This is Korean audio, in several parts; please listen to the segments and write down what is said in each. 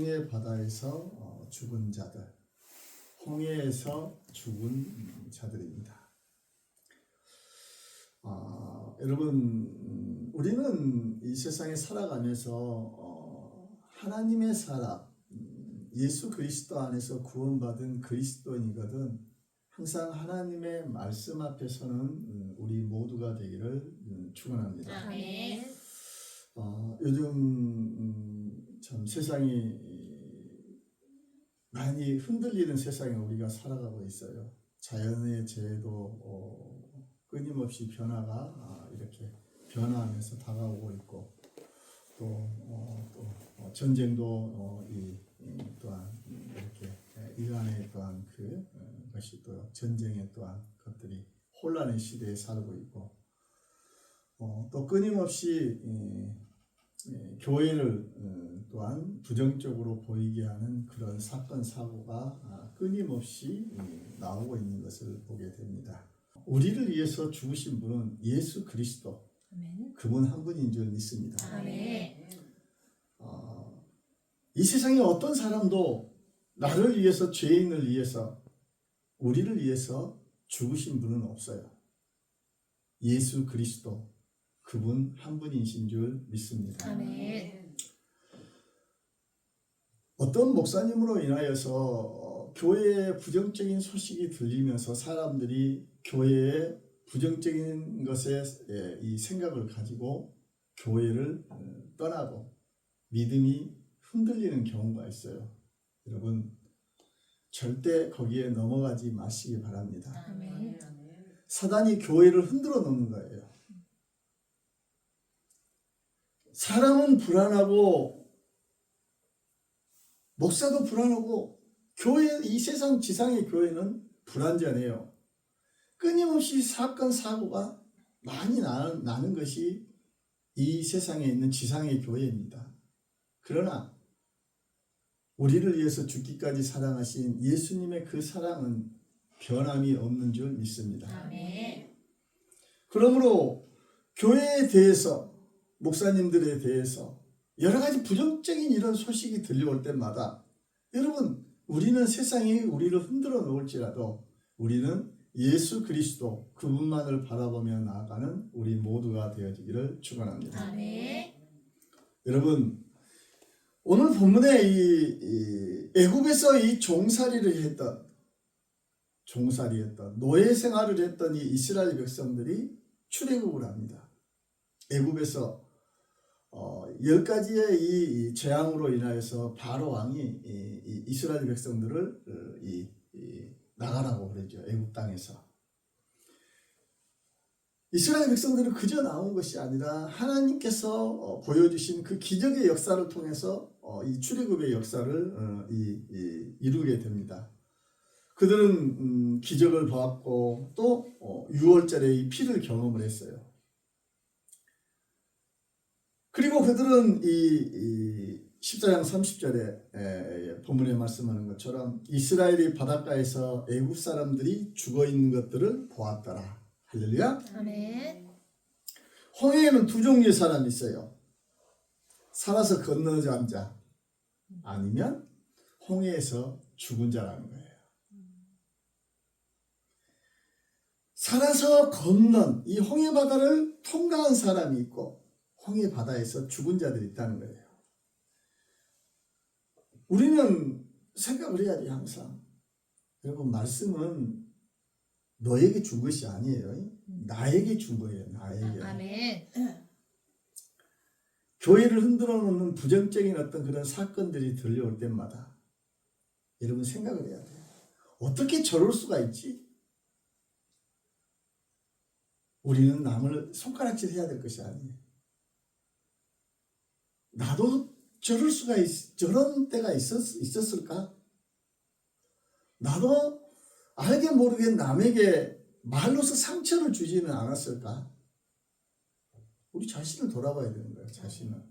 홍해 바다에서 죽은 자들, 홍해에서 죽은 자들입니다. 여러분, 우리는 이 세상에 살아가면서 하나님의 사람, 예수 그리스도 안에서 구원받은 그리스도인이거든 항상 하나님의 말씀 앞에서는 우리 모두가 되기를 축원합니다. 아멘. 요즘 참 세상이 많이 흔들리는 세상에 우리가 살아가고 있어요. 자연의 재해도 끊임없이 변화가 이렇게 변화하면서 다가오고 있고 또 전쟁도 또한 이렇게 이란의 또한 그것이 또 전쟁의 또한 것들이 혼란의 시대에 살고 있고 또 끊임없이 교회를 또한 부정적으로 보이게 하는 그런 사건 사고가 끊임없이 나오고 있는 것을 보게 됩니다. 우리를 위해서 죽으신 분은 예수 그리스도, 아멘. 그분 한 분인 줄 믿습니다. 아멘. 이 세상에 어떤 사람도 나를 위해서, 죄인을 위해서, 우리를 위해서 죽으신 분은 없어요. 예수 그리스도, 그분 한 분이신 줄 믿습니다. 아멘. 어떤 목사님으로 인하여서 교회에 부정적인 소식이 들리면서 사람들이 교회에 부정적인 것에 이 생각을 가지고 교회를 떠나고 믿음이 흔들리는 경우가 있어요. 여러분, 절대 거기에 넘어가지 마시기 바랍니다. 아멘. 사단이 교회를 흔들어 놓는 거예요. 사람은 불안하고 목사도 불안하고 교회, 이 세상 지상의 교회는 불안전해요. 끊임없이 사건 사고가 많이 나는 것이 이 세상에 있는 지상의 교회입니다. 그러나 우리를 위해서 죽기까지 사랑하신 예수님의 그 사랑은 변함이 없는 줄 믿습니다. 아멘. 그러므로 교회에 대해서, 목사님들에 대해서 여러 가지 부정적인 이런 소식이 들려올 때마다 여러분, 우리는 세상이 우리를 흔들어 놓을지라도 우리는 예수 그리스도 그분만을 바라보며 나아가는 우리 모두가 되어지기를 축원합니다. 아멘. 여러분, 오늘 본문에 이 애굽에서 이 종살이를 했던 노예 생활을 했던 이 이스라엘 백성들이 출애굽을 합니다. 애굽에서 10가지의 이 재앙으로 인하여서 바로 왕이 이스라엘 백성들을 나가라고 그러죠. 애굽 땅에서. 이스라엘 백성들은 그저 나온 것이 아니라 하나님께서 보여주신 그 기적의 역사를 통해서 이 출애굽의 역사를 이루게 됩니다. 그들은 기적을 보았고 또 6월절에 이 피를 경험을 했어요. 그리고 그들은 이 14장 30절에 본문에 말씀하는 것처럼 이스라엘이 바닷가에서 애굽 사람들이 죽어 있는 것들을 보았더라. 할렐루야. 아멘. 홍해에는 두 종류의 사람이 있어요. 살아서 건너간 자, 아니면 홍해에서 죽은 자라는 거예요. 살아서 건넌 이 홍해 바다를 통과한 사람이 있고 홍해 바다에서 죽은 자들이 있다는 거예요. 우리는 생각을 해야 돼요. 항상. 여러분, 말씀은 너에게 준 것이 아니에요. 나에게 준 거예요. 나에게. 아멘. 교회를 흔들어 놓는 부정적인 어떤 그런 사건들이 들려올 때마다 여러분 생각을 해야 돼요. 어떻게 저럴 수가 있지? 우리는 남을 손가락질 해야 될 것이 아니에요. 나도 저런 때가 있었을까? 나도 알게 모르게 남에게 말로서 상처를 주지는 않았을까? 우리 자신을 돌아봐야 되는 거예요. 자신을.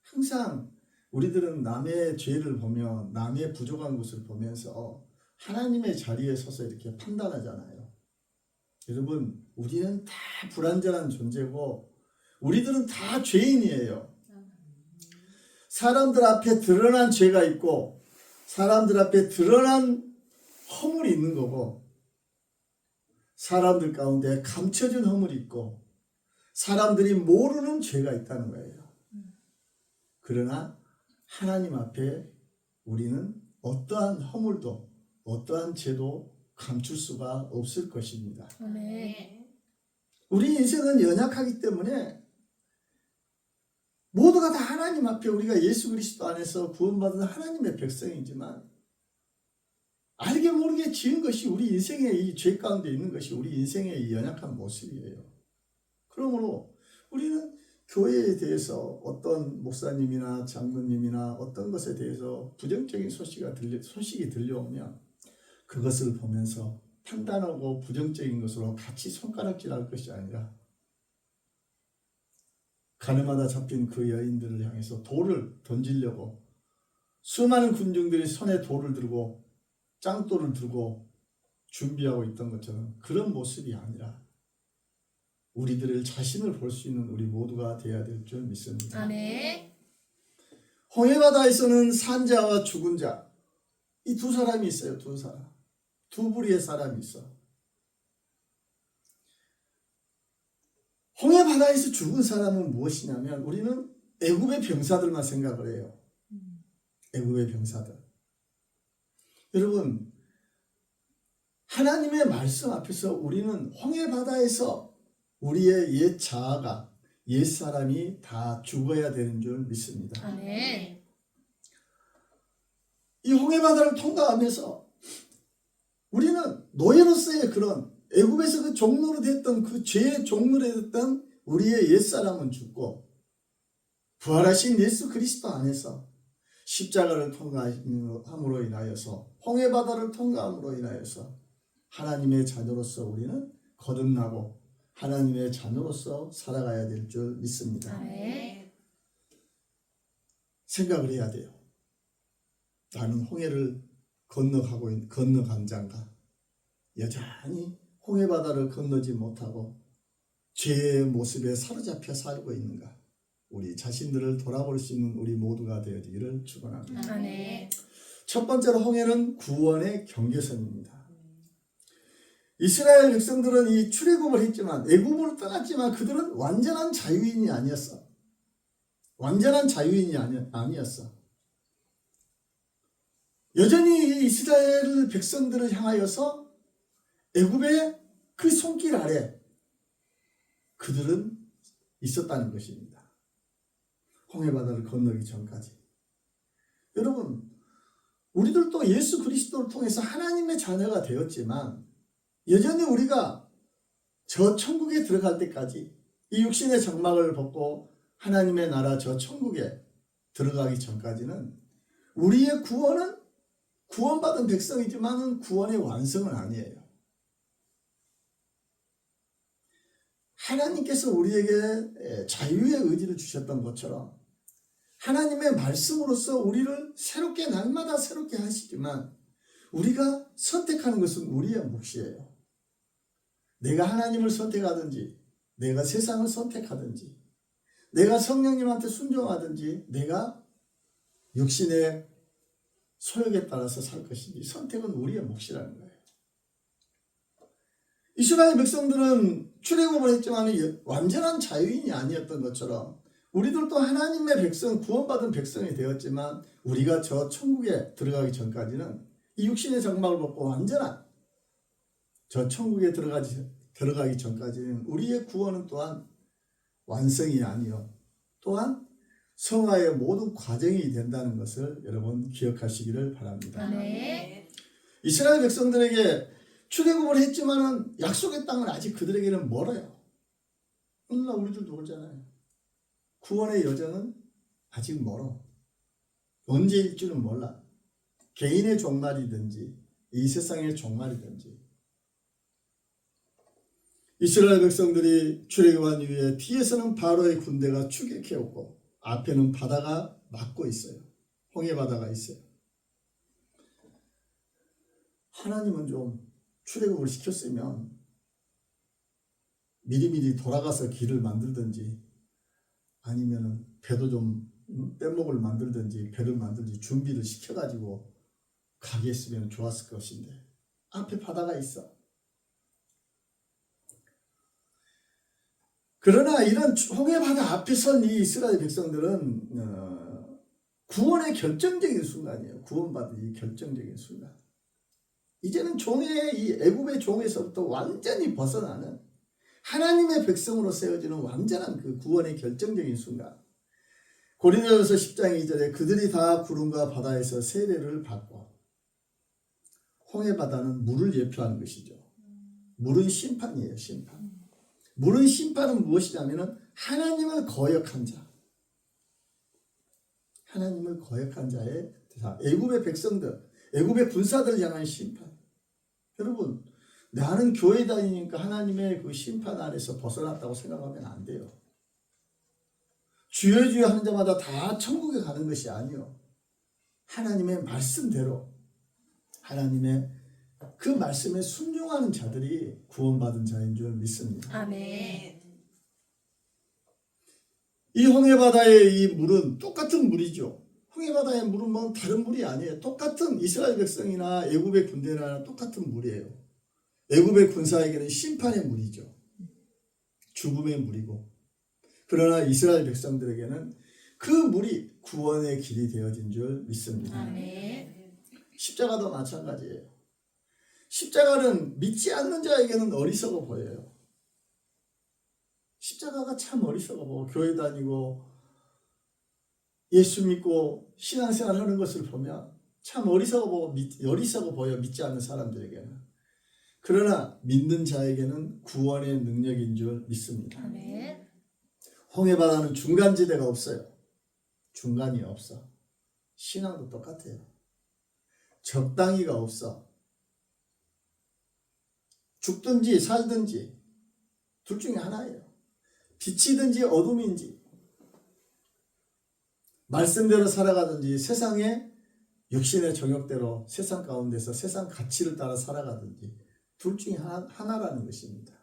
항상 우리들은 남의 죄를 보며 남의 부족한 것을 보면서 하나님의 자리에 서서 이렇게 판단하잖아요. 여러분, 우리는 다 불완전한 존재고 우리들은 다 죄인이에요. 사람들 앞에 드러난 죄가 있고 사람들 앞에 드러난 허물이 있는 거고 사람들 가운데 감춰진 허물이 있고 사람들이 모르는 죄가 있다는 거예요. 그러나 하나님 앞에 우리는 어떠한 허물도 어떠한 죄도 감출 수가 없을 것입니다. 아멘. 우리 인생은 연약하기 때문에 모두가 다 하나님 앞에 우리가 예수 그리스도 안에서 구원받은 하나님의 백성이지만 알게 모르게 지은 것이 우리 인생의 이 죄 가운데 있는 것이 우리 인생의 이 연약한 모습이에요. 그러므로 우리는 교회에 대해서 어떤 목사님이나 장로님이나 어떤 것에 대해서 부정적인 소식이 들려오면 그것을 보면서 판단하고 부정적인 것으로 같이 손가락질할 것이 아니라 가늠하다 잡힌 그 여인들을 향해서 돌을 던지려고 수많은 군중들이 손에 돌을 들고 짱돌을 들고 준비하고 있던 것처럼 그런 모습이 아니라 우리들의 자신을 볼 수 있는 우리 모두가 되어야 될 줄 믿습니다. 아멘. 홍해바다에서는 산자와 죽은 자, 이 두 사람이 있어요. 두 사람. 두 부류의 사람이 있어. 홍해바다에서 죽은 사람은 무엇이냐면 우리는 애굽의 병사들만 생각을 해요. 애굽의 병사들. 여러분, 하나님의 말씀 앞에서 우리는 홍해바다에서 우리의 옛 자아가, 옛 사람이 다 죽어야 되는 줄 믿습니다. 아멘. 이 홍해바다를 통과하면서 우리는 노예로서의 그런 애굽에서 그 종로로 됐던 그 죄의 종로로 됐던 우리의 옛사람은 죽고 부활하신 예수 그리스도 안에서 십자가를 통과함으로 인하여서 홍해바다를 통과함으로 인하여서 하나님의 자녀로서 우리는 거듭나고 하나님의 자녀로서 살아가야 될 줄 믿습니다. 아멘. 생각을 해야 돼요. 나는 홍해를 건너간 자인가? 여전히 홍해바다를 건너지 못하고 죄의 모습에 사로잡혀 살고 있는가? 우리 자신들을 돌아볼 수 있는 우리 모두가 되어지기를 축원합니다. 아멘. 첫 번째로 홍해는 구원의 경계선입니다. 이스라엘 백성들은 이 출애굽을 했지만 애굽으로 떠났지만 그들은 완전한 자유인이 아니었어. 완전한 자유인이 아니었어. 여전히 이스라엘 백성들을 향하여서 애굽의 그 손길 아래 그들은 있었다는 것입니다. 홍해바다를 건너기 전까지. 여러분, 우리들도 예수 그리스도를 통해서 하나님의 자녀가 되었지만 여전히 우리가 저 천국에 들어갈 때까지 이 육신의 장막을 벗고 하나님의 나라 저 천국에 들어가기 전까지는 우리의 구원은 구원받은 백성이지만 구원의 완성은 아니에요. 하나님께서 우리에게 자유의 의지를 주셨던 것처럼 하나님의 말씀으로서 우리를 새롭게 날마다 새롭게 하시지만 우리가 선택하는 것은 우리의 몫이에요. 내가 하나님을 선택하든지 내가 세상을 선택하든지 내가 성령님한테 순종하든지 내가 육신의 소욕에 따라서 살 것인지 선택은 우리의 몫이라는 거예요. 이스라엘 백성들은 출애굽을 했지만 완전한 자유인이 아니었던 것처럼 우리들도 하나님의 백성, 구원받은 백성이 되었지만 우리가 저 천국에 들어가기 전까지는 이 육신의 장막을 벗고 완전한 저 천국에 들어가기 전까지는 우리의 구원은 또한 완성이 아니요 또한 성화의 모든 과정이 된다는 것을 여러분 기억하시기를 바랍니다. 아멘. 이스라엘 백성들에게 출애굽을 했지만은 약속의 땅은 아직 그들에게는 멀어요. 오늘날 우리들도 그러잖아요. 구원의 여정은 아직 멀어. 언제일 줄은 몰라. 개인의 종말이든지 이 세상의 종말이든지. 이스라엘 백성들이 출애굽한 이후에 뒤에서는 바로의 군대가 추격해오고 앞에는 바다가 막고 있어요. 홍해바다가 있어요. 하나님은 좀 출애굽을 시켰으면 미리미리 돌아가서 길을 만들든지 아니면은 배도 좀 뗏목을 만들든지 배를 만들든지 준비를 시켜가지고 가게 했으면 좋았을 것인데 앞에 바다가 있어. 그러나 이런 홍해바다 앞에 선 이 이스라엘 백성들은 구원의 결정적인 순간이에요. 구원받은 이 결정적인 순간. 이제는 종의 이 애굽의 종에서부터 완전히 벗어나는 하나님의 백성으로 세워지는 완전한 그 구원의 결정적인 순간. 고린도전서 10장 2절에 그들이 다 구름과 바다에서 세례를 받고, 홍해바다는 물을 예표하는 것이죠. 물은 심판이에요. 심판. 물은 심판은 무엇이냐면은 하나님을 거역한 자. 하나님을 거역한 자의 애굽의 백성들, 애굽의 군사들을 향한 심판. 여러분, 나는 교회 다니니까 하나님의 그 심판 아래서 벗어났다고 생각하면 안 돼요. 주여 주여 하는 자마다 다 천국에 가는 것이 아니요. 하나님의 말씀대로 하나님의 그 말씀에 순종하는 자들이 구원받은 자인 줄 믿습니다. 아멘. 이 홍해바다의 이 물은 똑같은 물이죠. 홍해바다의 물은 뭐 다른 물이 아니에요. 똑같은 이스라엘 백성이나 애굽의 군대나 똑같은 물이에요. 애굽의 군사에게는 심판의 물이죠. 죽음의 물이고, 그러나 이스라엘 백성들에게는 그 물이 구원의 길이 되어진 줄 믿습니다. 아멘. 십자가도 마찬가지예요. 십자가는 믿지 않는 자에게는 어리석어 보여요. 십자가가 참 어리석어 보고, 교회 다니고 예수 믿고 신앙생활 하는 것을 보면 참 어리석어 보여, 믿지 않는 사람들에게는. 그러나 믿는 자에게는 구원의 능력인 줄 믿습니다. 아멘. 홍해바다는 중간지대가 없어요. 중간이 없어. 신앙도 똑같아요. 적당히가 없어. 죽든지 살든지 둘 중에 하나예요. 빛이든지 어둠인지, 말씀대로 살아가든지 세상의 육신의 정욕대로 세상 가운데서 세상 가치를 따라 살아가든지 둘 중에 하나라는 것입니다.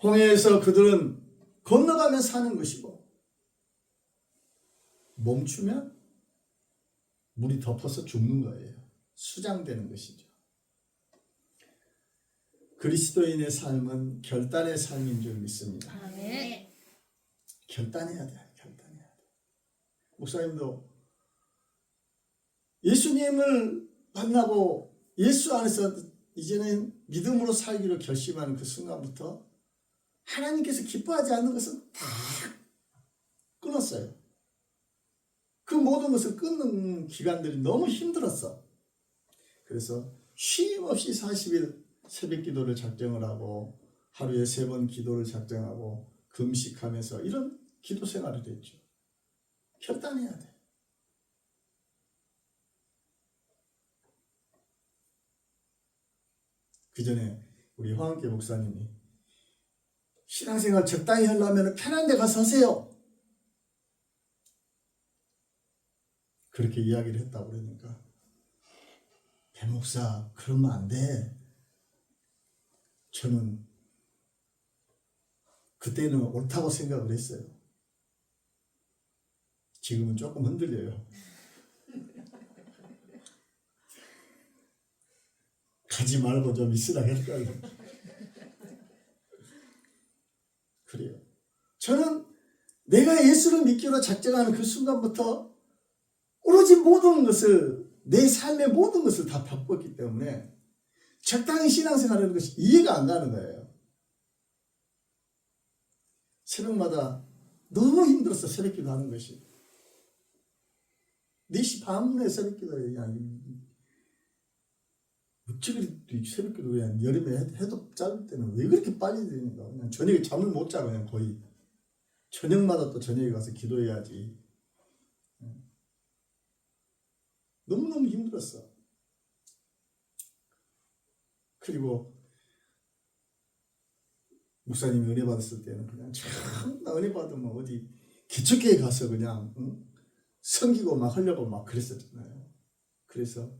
홍해에서 그들은 건너가며 사는 것이고, 멈추면 물이 덮어서 죽는 거예요. 수장되는 것이죠. 그리스도인의 삶은 결단의 삶인 줄 믿습니다. 아멘. 결단해야 돼. 결단해야 돼. 목사님도 예수님을 만나고 예수 안에서 이제는 믿음으로 살기로 결심하는 그 순간부터 하나님께서 기뻐하지 않는 것은 다 끊었어요. 그 모든 것을 끊는 기간들이 너무 힘들었어. 그래서 쉼 없이 40일 새벽 기도를 작정을 하고 하루에 3번 기도를 작정하고 금식하면서 이런 기도 생활을 했죠. 결단해야 돼. 그 전에 우리 황학계 목사님이 신앙생활 적당히 하려면 편한 데 가서 하세요. 그렇게 이야기를 했다고 그러니까, 배 목사 그러면 안 돼. 저는 그때는 옳다고 생각을 했어요. 지금은 조금 흔들려요. 가지 말고 좀 있으라 할까요? 그래요. 저는 내가 예수를 믿기로 작정하는 그 순간부터 오로지 모든 것을, 내 삶의 모든 것을 다 바꿨기 때문에 적당히 신앙생활하는 것이 이해가 안 가는 거예요. 새벽마다 너무 힘들었어. 새벽기도 하는 것이. 4시 반에 새벽기도에 그냥 어찌 그리 새벽기도 그냥 여름에 해도 짧을 때는 왜 그렇게 빨리 되는가. 그냥 저녁에 잠을 못 자. 그냥 거의 저녁마다 또 저녁에 가서 기도해야지. 너무너무 힘들었어. 그리고 목사님이 은혜 받았을 때는 그냥 참 나 은혜 받으면 어디 기초교회 가서 그냥 섬기고 막 하려고 막 그랬었잖아요. 그래서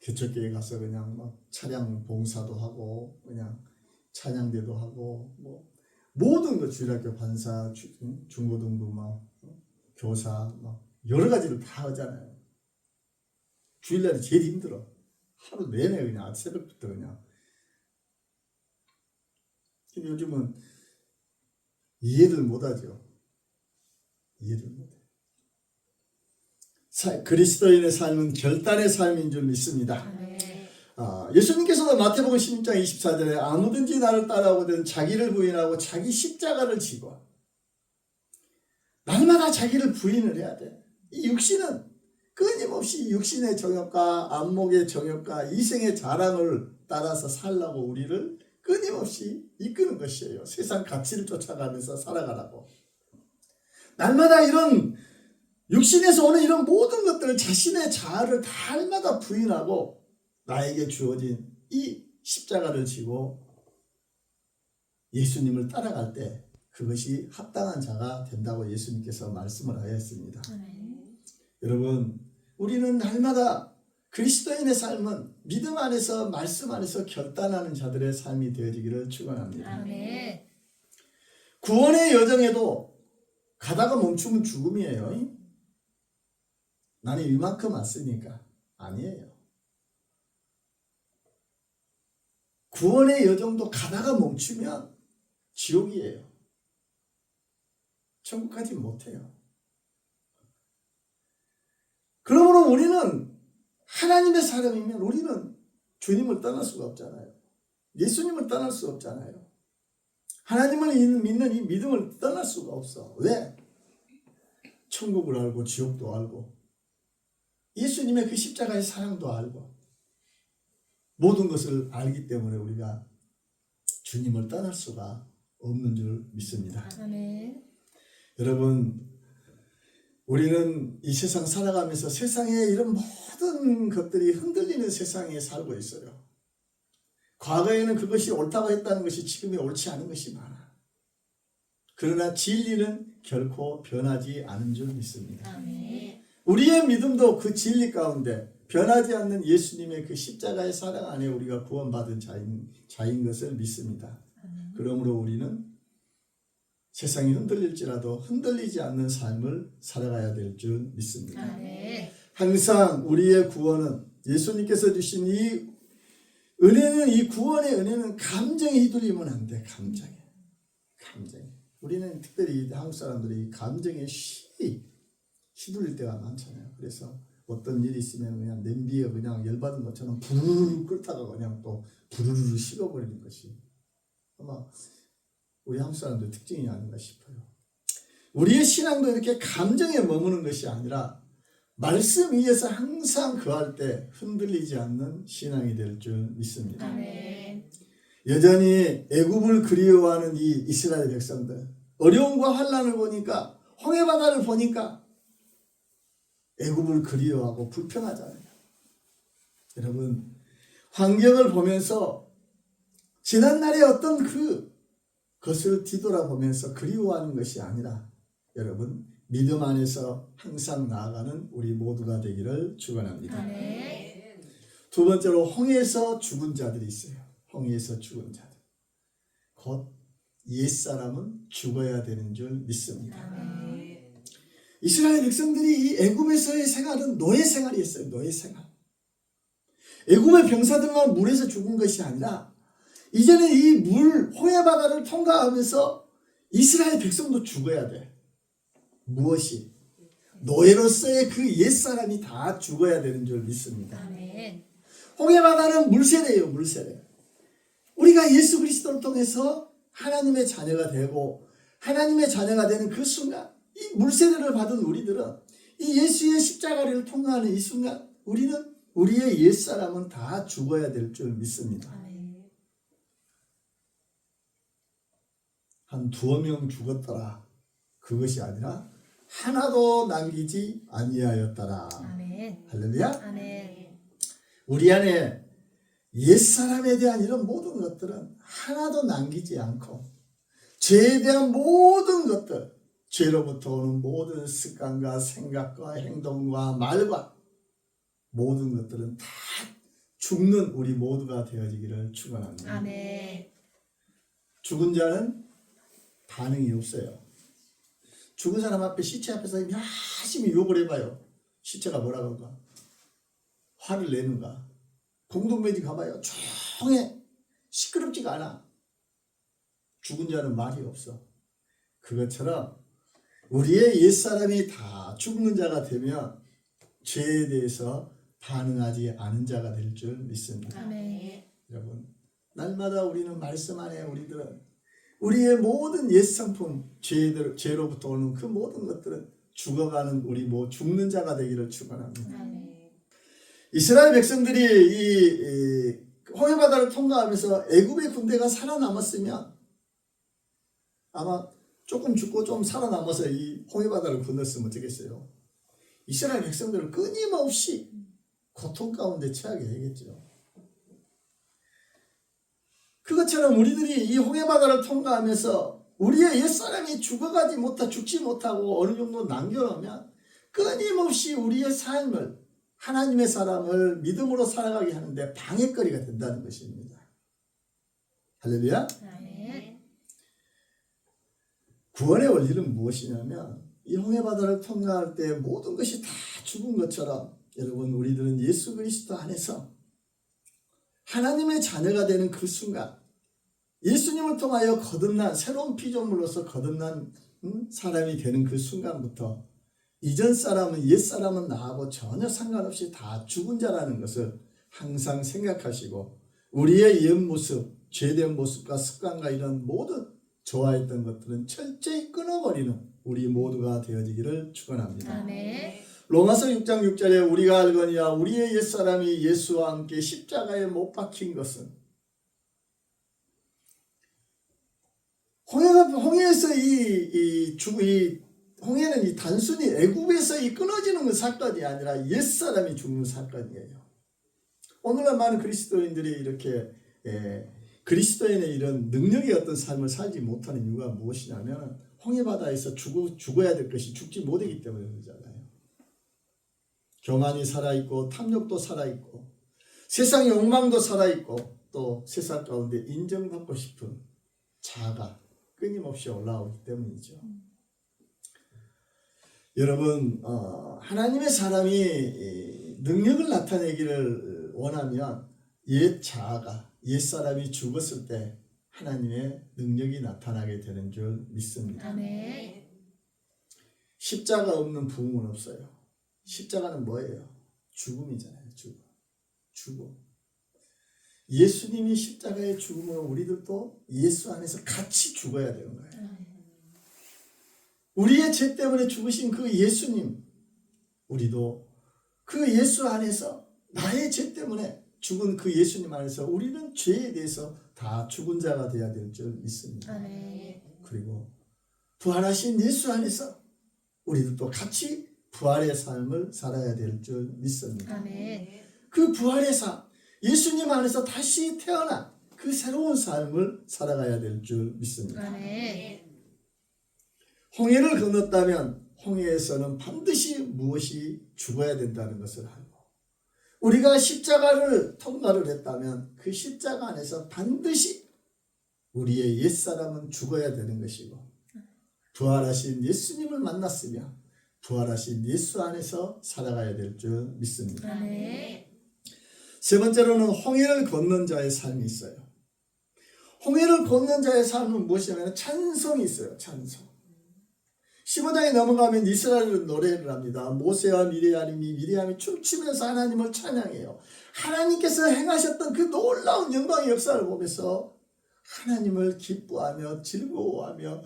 기초교회 가서 그냥 막 차량 봉사도 하고 그냥 찬양대도 하고 뭐 모든 것 주일학교 반사, 중고등부 뭐 교사 뭐 여러 가지를 다 하잖아요. 주일날이 제일 힘들어. 하루 내내 그냥 새벽부터 그냥. 근데 요즘은 이해를 못하죠. 이해를 못해. 그리스도인의 삶은 결단의 삶인 줄 믿습니다. 아멘. 예수님께서도 마태복음 16장 24절에 아무든지 나를 따라오거든 자기를 부인하고 자기 십자가를 지고 날마다 자기를 부인을 해야 돼. 이 육신은 끊임없이 육신의 정욕과 안목의 정욕과 이생의 자랑을 따라서 살라고 우리를 끊임없이 이끄는 것이에요. 세상 가치를 쫓아가면서 살아가라고. 날마다 이런 육신에서 오는 이런 모든 것들을 자신의 자아를 날마다 부인하고 나에게 주어진 이 십자가를 지고 예수님을 따라갈 때 그것이 합당한 자가 된다고 예수님께서 말씀을 하였습니다. 여러분, 우리는 날마다 그리스도인의 삶은 믿음 안에서 말씀 안에서 결단하는 자들의 삶이 되어지기를 축원합니다. 아멘. 구원의 여정에도 가다가 멈추면 죽음이에요. 나는 이만큼 왔으니까. 아니에요. 구원의 여정도 가다가 멈추면 지옥이에요. 천국 가지 못해요. 그러므로 우리는 하나님의 사람이면 우리는 주님을 떠날 수가 없잖아요. 예수님을 떠날 수 없잖아요. 하나님을 믿는 이 믿음을 떠날 수가 없어. 왜? 천국을 알고 지옥도 알고 예수님의 그 십자가의 사랑도 알고 모든 것을 알기 때문에 우리가 주님을 떠날 수가 없는 줄 믿습니다. 아멘. 여러분, 우리는 이 세상 살아가면서 세상에 이런 모든 것들이 흔들리는 세상에 살고 있어요. 과거에는 그것이 옳다고 했다는 것이 지금이 옳지 않은 것이 많아. 그러나 진리는 결코 변하지 않은 줄 믿습니다. 아멘. 우리의 믿음도 그 진리 가운데 변하지 않는 예수님의 그 십자가의 사랑 안에 우리가 구원받은 자인 것을 믿습니다. 그러므로 우리는 세상이 흔들릴지라도 흔들리지 않는 삶을 살아가야 될 줄 믿습니다. 아멘. 항상 우리의 구원은 예수님께서 주신 이 은혜는, 이 구원의 은혜는 감정에 휘둘리면 안 돼. 감정에. 우리는 특별히 한국 사람들이 감정에 휘둘릴 때가 많잖아요. 그래서 어떤 일이 있으면 그냥 냄비에 그냥 열받은 것처럼 부르르 끓다가 그냥 또 부르르 식어버리는 것이 아마 우리 한국 사람들의 특징이 아닌가 싶어요. 우리의 신앙도 이렇게 감정에 머무는 것이 아니라 말씀 위에서 항상 거할 때 흔들리지 않는 신앙이 될 줄 믿습니다. 아멘. 여전히 애굽을 그리워하는 이 이스라엘 백성들, 어려움과 환난을 보니까, 홍해바다를 보니까 애굽을 그리워하고 불평하잖아요. 여러분, 환경을 보면서 지난날의 어떤 그것을 뒤돌아보면서 그리워하는 것이 아니라 여러분, 믿음 안에서 항상 나아가는 우리 모두가 되기를 축원합니다. 아멘. 두 번째로 홍해에서 죽은 자들이 있어요. 홍해에서 죽은 자들. 곧 옛사람은 죽어야 되는 줄 믿습니다. 아멘. 이스라엘 백성들이 이 애굽에서의 생활은 노예 생활이었어요. 노예 생활. 애굽의 병사들만 물에서 죽은 것이 아니라 이제는 이 홍해바다를 통과하면서 이스라엘 백성도 죽어야 돼. 무엇이? 노예로서의 그 옛사람이 다 죽어야 되는 줄 믿습니다. 아멘. 홍해바다는 물세례예요. 물세례. 우리가 예수 그리스도를 통해서 하나님의 자녀가 되고 하나님의 자녀가 되는 그 순간, 이 물세례를 받은 우리들은 이 예수의 십자가를 통과하는 이 순간 우리는 우리의 옛사람은 다 죽어야 될 줄 믿습니다. 아멘. 한 2명 죽었더라. 그것이 아니라 하나도 남기지 아니하였더라. 아멘. 할렐루야. 아멘. 우리 안에 옛사람에 대한 이런 모든 것들은 하나도 남기지 않고 죄에 대한 모든 것들, 죄로부터 오는 모든 습관과 생각과 행동과 말과 모든 것들은 다 죽는 우리 모두가 되어지기를 축원합니다. 아멘. 죽은 자는 반응이 없어요. 죽은 사람 앞에 시체 앞에서 열심히 욕을 해봐요. 시체가 뭐라고 할까? 화를 내는가? 공동묘지 가봐요. 조용해. 시끄럽지가 않아. 죽은 자는 말이 없어. 그것처럼 우리의 옛사람이 다 죽는 자가 되면 죄에 대해서 반응하지 않은 자가 될 줄 믿습니다. 아멘. 여러분, 날마다 우리는 말씀 안에 우리들은 우리의 모든 옛상품, 죄로부터 오는 그 모든 것들은 죽어가는 우리 죽는 자가 되기를 축원합니다. 아멘. 이스라엘 백성들이 이 홍해바다를 통과하면서 애굽의 군대가 살아남았으면 아마 조금 죽고 좀 살아남아서 이 홍해바다를 건넜으면 어쩌겠어요? 이스라엘 백성들을 끊임없이 고통 가운데 처하게 되겠죠. 그것처럼 우리들이 이 홍해바다를 통과하면서 우리의 옛사람이 죽지 못하고 어느 정도 남겨놓으면 끊임없이 우리의 삶을, 하나님의 사람을 믿음으로 살아가게 하는데 방해거리가 된다는 것입니다. 할렐루야. 아멘. 구원의 원리는 무엇이냐면 이 홍해바다를 통과할 때 모든 것이 다 죽은 것처럼 여러분, 우리들은 예수 그리스도 안에서 하나님의 자녀가 되는 그 순간, 예수님을 통하여 거듭난 새로운 피조물로서 거듭난 사람이 되는 그 순간부터 이전 사람은 옛 사람은 나하고 전혀 상관없이 다 죽은 자라는 것을 항상 생각하시고 우리의 옛 모습, 죄된 모습과 습관과 이런 모든 좋아했던 것들은 철저히 끊어버리는 우리 모두가 되어지기를 축원합니다. 아멘. 로마서 6장 6절에 우리가 알거니와 우리의 옛사람이 예수와 함께 십자가에 못 박힌 것은 홍해에서 홍해는 이 단순히 애굽에서 이 끊어지는 그 사건이 아니라 옛사람이 죽는 사건이에요. 오늘날 많은 그리스도인들이 이렇게 그리스도인의 이런 능력의 어떤 삶을 살지 못하는 이유가 무엇이냐면 홍해바다에서 죽어야 될 것이 죽지 못하기 때문에 그러잖아요. 교만이 살아있고 탐욕도 살아있고 세상의 욕망도 살아있고 또 세상 가운데 인정받고 싶은 자아가 끊임없이 올라오기 때문이죠. 여러분, 하나님의 사람이 능력을 나타내기를 원하면 옛 자아가, 옛 사람이 죽었을 때 하나님의 능력이 나타나게 되는 줄 믿습니다. 아멘. 십자가 없는 부흥은 없어요. 십자가는 뭐예요? 죽음이잖아요. 죽음. 예수님이 십자가의 죽음으로 우리들도 예수 안에서 같이 죽어야 되는 거예요. 우리의 죄 때문에 죽으신 그 예수님, 우리도 그 예수 안에서 나의 죄 때문에 죽은 그 예수님 안에서 우리는 죄에 대해서 다 죽은 자가 되어야 될 줄 믿습니다. 아멘. 그리고 부활하신 예수 안에서 우리들도 같이 부활의 삶을 살아야 될 줄 믿습니다. 아멘. 그 부활의 삶, 예수님 안에서 다시 태어난 그 새로운 삶을 살아가야 될 줄 믿습니다. 아멘. 홍해를 건넜다면 홍해에서는 반드시 무엇이 죽어야 된다는 것을 알고 우리가 십자가를 통과를 했다면 그 십자가 안에서 반드시 우리의 옛사람은 죽어야 되는 것이고 부활하신 예수님을 만났으며 부활하신 예수 안에서 살아가야 될 줄 믿습니다. 아멘. 세 번째로는 홍해를 건넌 자의 삶이 있어요. 홍해를 건넌 자의 삶은 무엇이냐면 찬송이 있어요. 찬송. 15장에 넘어가면 이스라엘은 노래를 합니다. 모세와 미리암이 춤추면서 하나님을 찬양해요. 하나님께서 행하셨던 그 놀라운 영광의 역사를 보면서 하나님을 기뻐하며 즐거워하며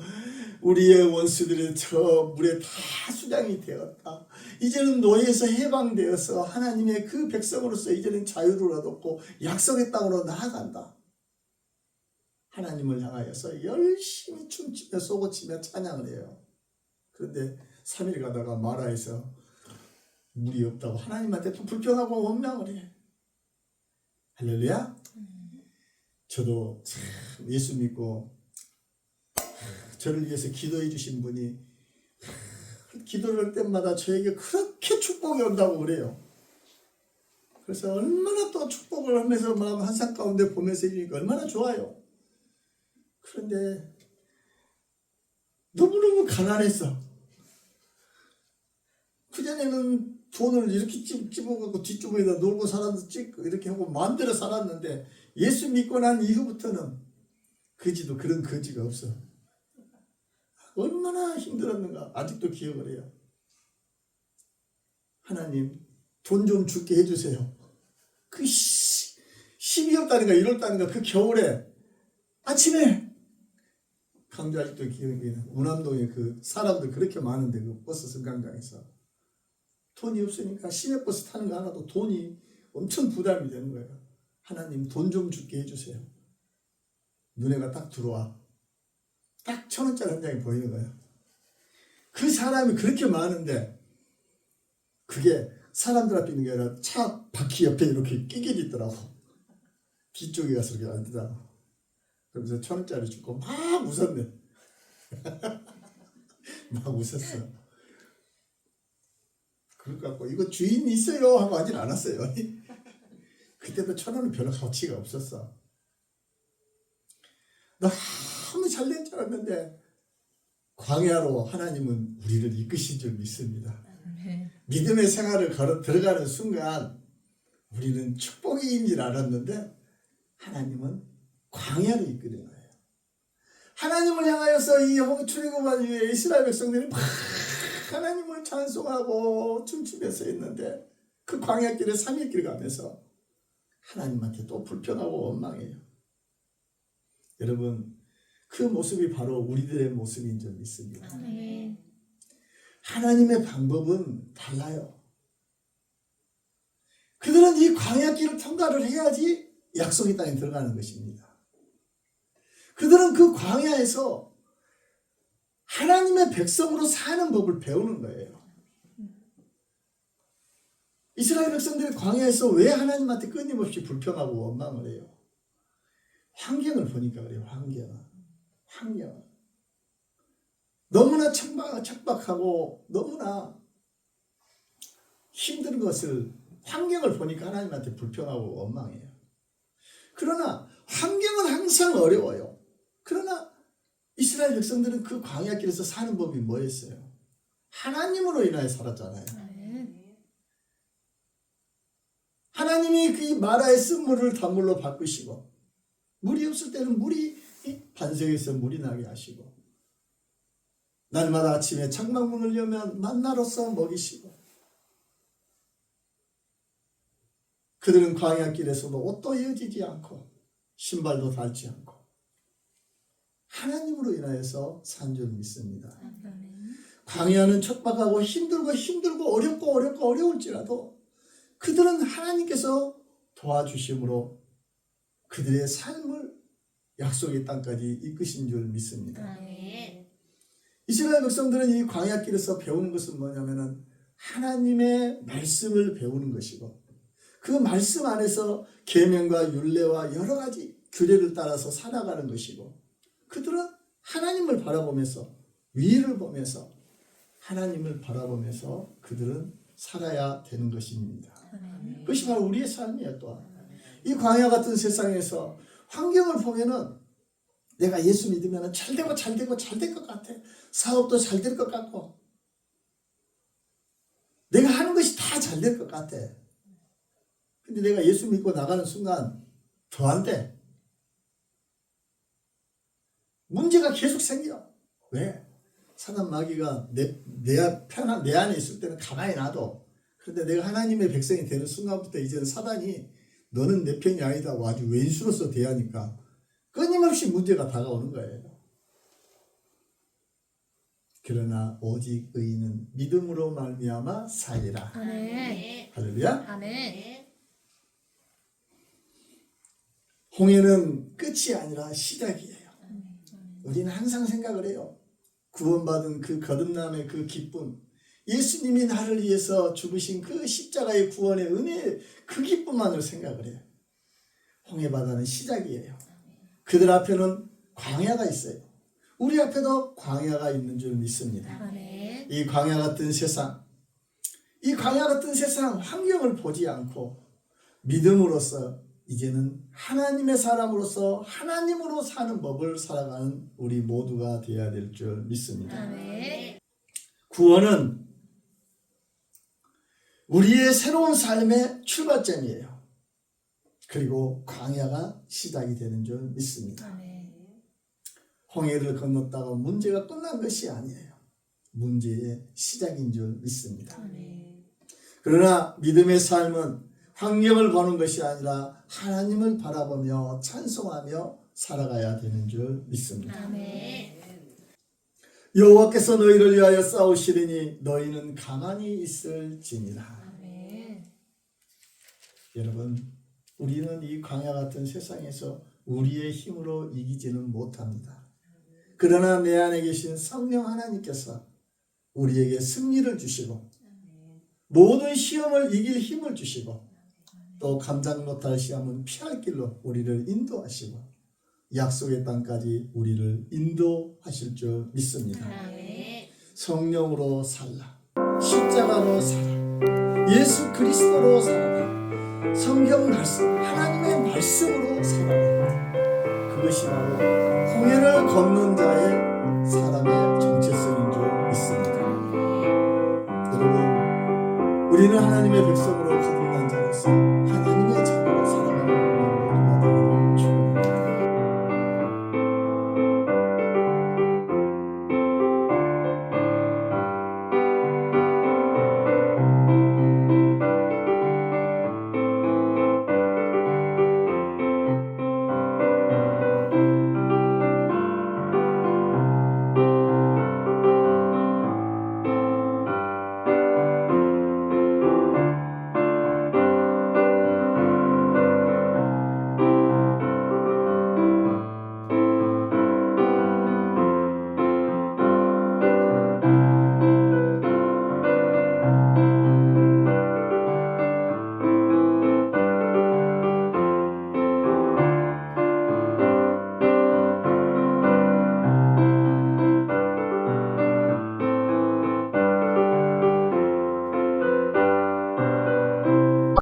우리의 원수들이 저 물에 다 수장이 되었다. 이제는 노예에서 해방되어서 하나님의 그 백성으로서 이제는 자유를 얻었고 약속의 땅으로 나아간다. 하나님을 향하여서 열심히 춤추며 쏘고치며 찬양을 해요. 그런데 3일 가다가 마라에서 물이 없다고 하나님한테 또 불평하고 원망을 해. 할렐루야. 저도 참 예수 믿고 저를 위해서 기도해 주신 분이 기도를 할 때마다 저에게 그렇게 축복이 온다고 그래요. 그래서 얼마나 또 축복을 하면서 마음 한상 가운데 보면서 해주니까 얼마나 좋아요. 그런데 너무너무 가난했어. 그전에는 돈을 이렇게 집어갖고 뒷주머니에다 놀고 살았는데 찍고 이렇게 하고 마음대로 살았는데 예수 믿고 난 이후부터는 거지도 그런 거지가 없어. 얼마나 힘들었는가 아직도 기억을 해요. 하나님 돈 좀 줄게 해주세요. 그 12월 달인가 1월 달인가 그 겨울에 아침에 강주 아직도 기억이 나. 운암동에 그 사람들 그렇게 많은데 그 버스 승강장에서 돈이 없으니까 시내버스 타는 거 하나도 돈이 엄청 부담이 되는 거예요. 하나님 돈 좀 줄게 해주세요. 눈에가 딱 들어와. 딱 1,000원짜리 한 장이 보이는 거예요. 그 사람이 그렇게 많은데 그게 사람들 앞에 있는 게 아니라 차 바퀴 옆에 이렇게 끼게 있더라고. 뒤쪽에 가서 이렇게 앉더라고. 그러면서 1,000원짜리 주고 막 웃었네. 막 웃었어. 그럴 것 같고 이거 주인 있어요 하고 하진 않았어요. 그때도 1,000원은 별로 가치가 없었어. 너무 잘된 줄 알았는데 광야로 하나님은 우리를 이끄신 줄 믿습니다. 믿음의 생활을 들어가는 순간 우리는 축복인 줄 알았는데 하나님은 광야로 이끄는 거예요. 하나님을 향하여서 이 출애굽한 이후에 이스라엘 백성들이 막 하나님을 찬송하고 춤추면서 있는데 그 광야길에 3일길 가면서 하나님한테 또 불평하고 원망해요. 여러분 그 모습이 바로 우리들의 모습인 줄 믿습니다. 하나님의 방법은 달라요. 그들은 이 광야길을 통과를 해야지 약속의 땅에 들어가는 것입니다. 그들은 그 광야에서 하나님의 백성으로 사는 법을 배우는 거예요. 이스라엘 백성들이 광야에서 왜 하나님한테 끊임없이 불평하고 원망을 해요? 환경을 보니까 그래요. 환경. 너무나 척박하고 너무나 힘든 것을 환경을 보니까 하나님한테 불평하고 원망해요. 그러나 환경은 항상 어려워요. 그러나 이스라엘 백성들은 그 광야길에서 사는 법이 뭐였어요? 하나님으로 인하여 살았잖아요. 하나님이 그 마라의 쓴물을 단물로 바꾸시고 물이 없을 때는 반석에서 물이 나게 하시고 날마다 아침에 창막문을 열면 만나로서 먹이시고 그들은 광야길에서도 옷도 이어지지 않고 신발도 닳지 않고 하나님으로 인하여서 산 줄 믿습니다. 광야는 척박하고 힘들고 어렵고 어려울지라도 그들은 하나님께서 도와주심으로 그들의 삶을 약속의 땅까지 이끄신 줄 믿습니다. 이스라엘 백성들은 이 광야길에서 배우는 것은 뭐냐면은 하나님의 말씀을 배우는 것이고 그 말씀 안에서 계명과 율례와 여러 가지 규례를 따라서 살아가는 것이고 그들은 하나님을 바라보면서 위를 보면서 하나님을 바라보면서 그들은 살아야 되는 것입니다. 그것이 바로 우리의 삶이에요. 또한 이 광야 같은 세상에서 환경을 보면은 내가 예수 믿으면 잘 될 것 같아. 사업도 잘 될 것 같고 내가 하는 것이 다 잘 될 것 같아. 근데 내가 예수 믿고 나가는 순간 더 안 돼. 문제가 계속 생겨. 왜? 사단 마귀가 내 안에 있을 때는 가만히 놔둬. 그런데 내가 하나님의 백성이 되는 순간부터 이제는 사단이 너는 내 편이 아니다고 아주 왼수로서 대하니까 끊임없이 문제가 다가오는 거예요. 그러나 오직 의인은 믿음으로 말미암아 살리라. 할렐루야. 홍해는 끝이 아니라 시작이에요. 우리는 항상 생각을 해요. 구원받은 그 거듭남의 그 기쁨, 예수님이 나를 위해서 죽으신 그 십자가의 구원의 은혜, 그 기쁨만을 생각을 해요. 홍해바다는 시작이에요. 그들 앞에는 광야가 있어요. 우리 앞에도 광야가 있는 줄 믿습니다. 이 광야 같은 세상 환경을 보지 않고 믿음으로써 이제는 하나님의 사람으로서 하나님으로 사는 법을 살아가는 우리 모두가 되어야 될 줄 믿습니다. 아멘. 구원은 우리의 새로운 삶의 출발점이에요. 그리고 광야가 시작이 되는 줄 믿습니다. 아멘. 홍해를 건넜다고 문제가 끝난 것이 아니에요. 문제의 시작인 줄 믿습니다. 아멘. 그러나 믿음의 삶은 환경을 보는 것이 아니라 하나님을 바라보며 찬송하며 살아가야 되는 줄 믿습니다. 아멘. 여호와께서 너희를 위하여 싸우시리니 너희는 가만히 있을지니라. 아멘. 여러분, 우리는 이 광야 같은 세상에서 우리의 힘으로 이기지는 못합니다. 그러나 내 안에 계신 성령 하나님께서 우리에게 승리를 주시고 모든 시험을 이길 힘을 주시고 또 감당 못할 시험은 피할 길로 우리를 인도하시고 약속의 땅까지 우리를 인도하실 줄 믿습니다. 아멘. 성령으로 살라, 십자가로 살아, 예수 그리스도로 살아, 성경 말씀, 하나님의 말씀으로 살아. 그것이 바로 홍해를 건넌 자의 사람의 정체성인 줄 믿습니다. 여러분, 우리는 하나님의 백성으로 거듭난 자로서 하나님의 자녀